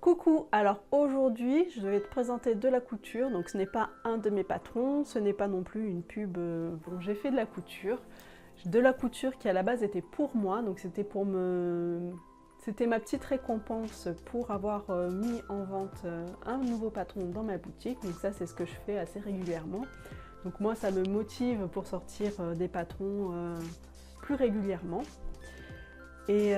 Coucou, alors aujourd'hui je vais te présenter de la couture, donc ce n'est pas un de mes patrons, ce n'est pas non plus une pub, bon j'ai fait de la couture qui à la base était pour moi, donc c'était ma petite récompense pour avoir mis en vente un nouveau patron dans ma boutique, donc ça c'est ce que je fais assez régulièrement. Donc moi ça me motive pour sortir des patrons plus régulièrement. Et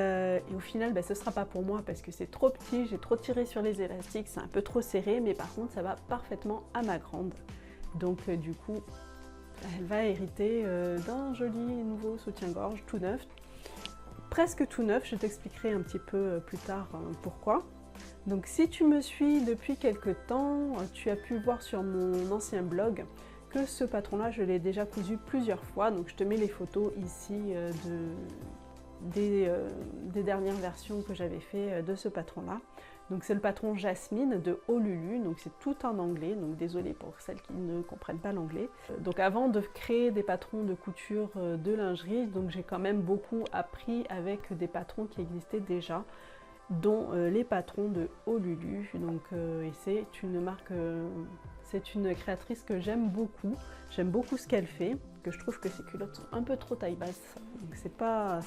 au final, ce ne sera pas pour moi parce que c'est trop petit, j'ai trop tiré sur les élastiques, c'est un peu trop serré, mais par contre ça va parfaitement à ma grande. Donc du coup, elle va hériter d'un joli nouveau soutien-gorge tout neuf. Presque tout neuf, je t'expliquerai un petit peu plus tard pourquoi. Donc si tu me suis depuis quelques temps, tu as pu voir sur mon ancien blog que ce patron-là, je l'ai déjà cousu plusieurs fois. Donc je te mets les photos ici des dernières versions que j'avais fait de ce patron-là. Donc c'est le patron Jasmine de Olulu, donc c'est tout en anglais, donc désolée pour celles qui ne comprennent pas l'anglais. Donc avant de créer des patrons de couture de lingerie, donc j'ai quand même beaucoup appris avec des patrons qui existaient déjà, dont les patrons de Olulu. Donc et c'est une marque, c'est une créatrice que j'aime beaucoup ce qu'elle fait, que je trouve que ses culottes sont un peu trop taille basse, donc c'est pas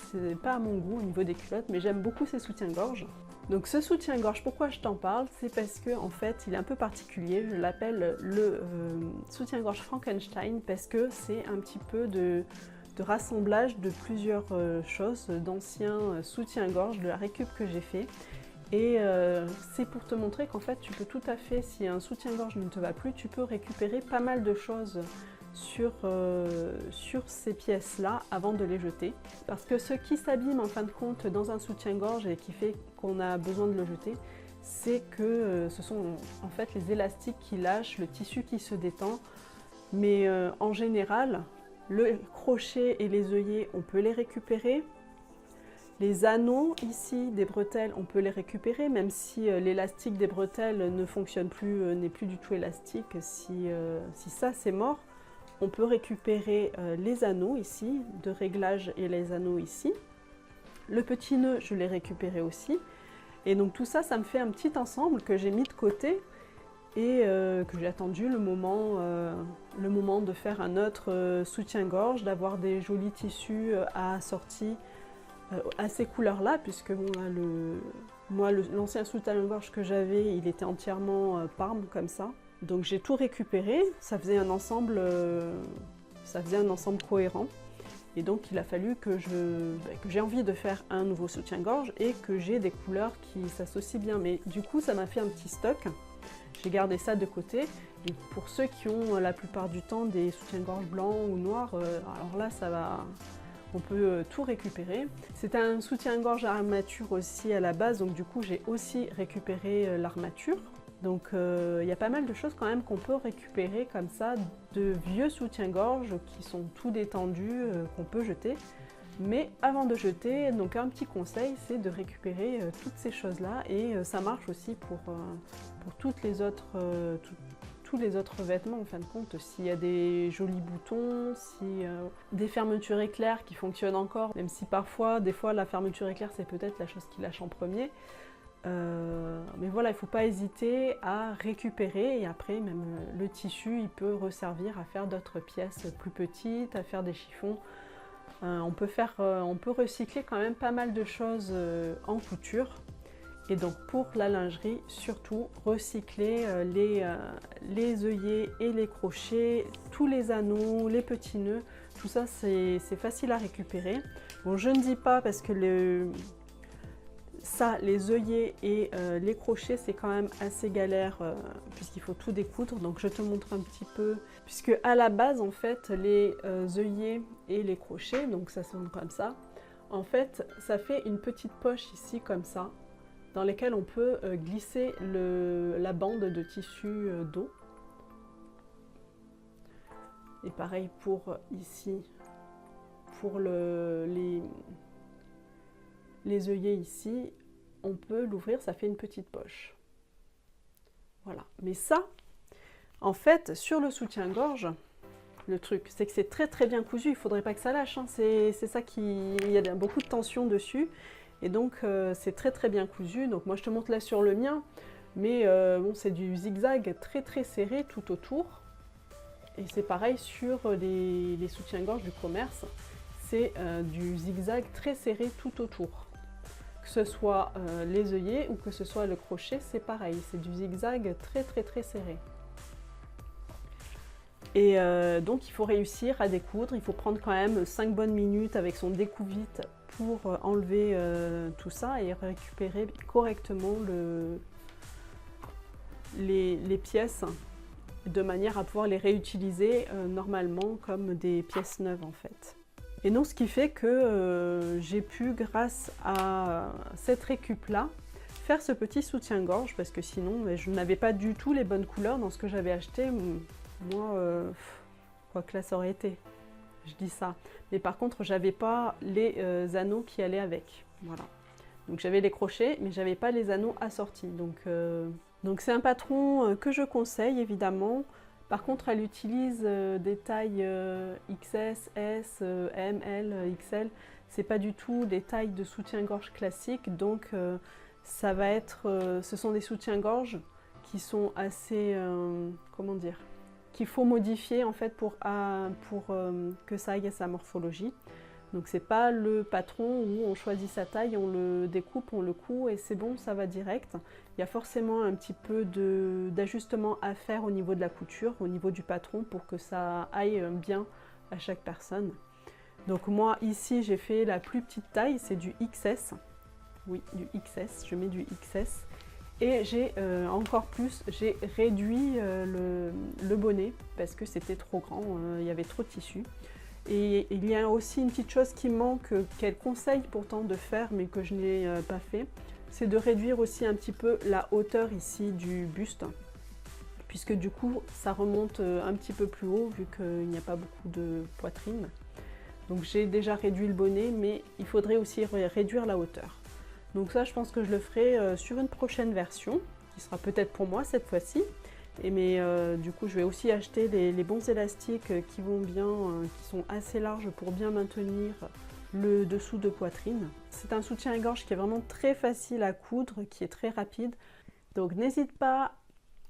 à mon goût au niveau des culottes, mais j'aime beaucoup ses soutiens-gorge. Donc ce soutien-gorge, pourquoi je t'en parle, c'est parce que en fait il est un peu particulier, je l'appelle le soutien-gorge Frankenstein parce que c'est un petit peu de rassemblage de plusieurs choses, d'anciens soutiens-gorge, de la récup que j'ai fait. Et c'est pour te montrer qu'en fait tu peux tout à fait, si un soutien-gorge ne te va plus, tu peux récupérer pas mal de choses sur ces pièces-là avant de les jeter. Parce que ce qui s'abîme en fin de compte dans un soutien-gorge et qui fait qu'on a besoin de le jeter, c'est que ce sont en fait les élastiques qui lâchent, le tissu qui se détend. Mais en général, le crochet et les œillets, on peut les récupérer. Les anneaux ici des bretelles, on peut les récupérer, même si l'élastique des bretelles ne fonctionne plus, n'est plus du tout élastique. Si ça c'est mort, on peut récupérer les anneaux ici de réglage et les anneaux ici. Le petit nœud, je l'ai récupéré aussi. Et donc tout ça, ça me fait un petit ensemble que j'ai mis de côté et que j'ai attendu le moment de faire un autre soutien-gorge, d'avoir des jolis tissus assortis à ces couleurs-là, puisque bon, là, l'ancien soutien-gorge que j'avais, il était entièrement parme comme ça. Donc j'ai tout récupéré, ça faisait un ensemble cohérent. Et donc il a fallu que j'ai envie de faire un nouveau soutien-gorge et que j'ai des couleurs qui s'associent bien. Mais du coup ça m'a fait un petit stock, j'ai gardé ça de côté. Et pour ceux qui ont la plupart du temps des soutiens-gorge blancs ou noirs, alors là ça va... On peut tout récupérer. C'est un soutien-gorge armature aussi à la base, donc du coup j'ai aussi récupéré l'armature. Donc il y a pas mal de choses quand même qu'on peut récupérer comme ça, de vieux soutiens-gorge qui sont tout détendus, qu'on peut jeter. Mais avant de jeter, donc un petit conseil, c'est de récupérer toutes ces choses-là, et ça marche aussi pour toutes les autres, tous les autres vêtements en fin de compte. S'il y a des jolis boutons, si des fermetures éclairs qui fonctionnent encore, même si parfois, des fois la fermeture éclair c'est peut-être la chose qui lâche en premier. Mais voilà, il ne faut pas hésiter à récupérer, et après même le tissu il peut resservir à faire d'autres pièces plus petites, à faire des chiffons. On peut recycler quand même pas mal de choses en couture. Et donc pour la lingerie, surtout recycler les œillets et les crochets, tous les anneaux, les petits nœuds, tout ça c'est facile à récupérer. Bon, je ne dis pas parce que les œillets et les crochets c'est quand même assez galère puisqu'il faut tout découdre, donc je te montre un petit peu, puisque à la base en fait les œillets et les crochets, donc ça sonne comme ça, en fait ça fait une petite poche ici comme ça, dans lesquelles on peut glisser la bande de tissu dos. Et pareil pour ici, pour les œillets ici, on peut l'ouvrir, ça fait une petite poche. Voilà. Mais ça, en fait, sur le soutien-gorge, le truc, c'est que c'est très très bien cousu, il ne faudrait pas que ça lâche, hein. C'est ça il y a beaucoup de tension dessus. Et donc c'est très bien cousu. Donc moi je te montre là sur le mien, mais bon, c'est du zigzag très serré tout autour. Et c'est pareil sur les soutiens-gorge du commerce, c'est du zigzag très serré tout autour. Que ce soit les œillets ou que ce soit le crochet, c'est pareil, c'est du zigzag très serré. Et donc il faut réussir à découdre, il faut prendre quand même 5 bonnes minutes avec son découvite pour enlever tout ça et récupérer correctement les pièces de manière à pouvoir les réutiliser normalement comme des pièces neuves en fait. Et donc ce qui fait que j'ai pu, grâce à cette récup là, faire ce petit soutien-gorge, parce que sinon je n'avais pas du tout les bonnes couleurs dans ce que j'avais acheté. Moi, quoi que là ça aurait été, je dis ça. Mais par contre, j'avais pas les anneaux qui allaient avec. Voilà. Donc j'avais les crochets, mais j'avais pas les anneaux assortis. Donc c'est un patron que je conseille évidemment. Par contre, elle utilise des tailles XS, S, M, L, XL. C'est pas du tout des tailles de soutien-gorge classiques. Donc ça va être, ce sont des soutiens-gorge qui sont assez, comment dire, qu'il faut modifier en fait pour que ça aille à sa morphologie. Donc c'est pas le patron où on choisit sa taille, on le découpe, on le coud et c'est bon, ça va direct. Il y a forcément un petit peu d'ajustement à faire au niveau de la couture, au niveau du patron, pour que ça aille bien à chaque personne. Donc moi ici j'ai fait la plus petite taille, c'est du XS. Oui, du XS, je mets du XS. Et j'ai encore plus, j'ai réduit le bonnet parce que c'était trop grand, il y avait trop de tissu. Et il y a aussi une petite chose qui manque, qu'elle conseille pourtant de faire, mais que je n'ai pas fait, c'est de réduire aussi un petit peu la hauteur ici du buste, puisque du coup ça remonte un petit peu plus haut vu qu'il n'y a pas beaucoup de poitrine. Donc j'ai déjà réduit le bonnet, mais il faudrait aussi réduire la hauteur. Donc ça, je pense que je le ferai sur une prochaine version, qui sera peut-être pour moi cette fois-ci. Mais du coup, je vais aussi acheter les bons élastiques qui vont bien, qui sont assez larges pour bien maintenir le dessous de poitrine. C'est un soutien-gorge qui est vraiment très facile à coudre, qui est très rapide. Donc n'hésite pas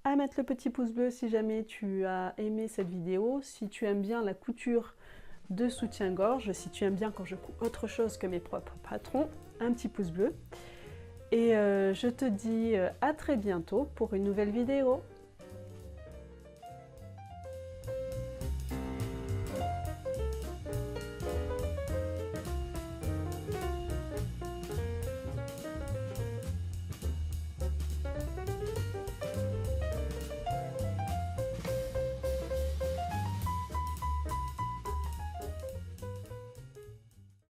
à mettre le petit pouce bleu si jamais tu as aimé cette vidéo. Si tu aimes bien la couture de soutien-gorge, si tu aimes bien quand je couds autre chose que mes propres patrons, un petit pouce bleu. Et je te dis à très bientôt pour une nouvelle vidéo.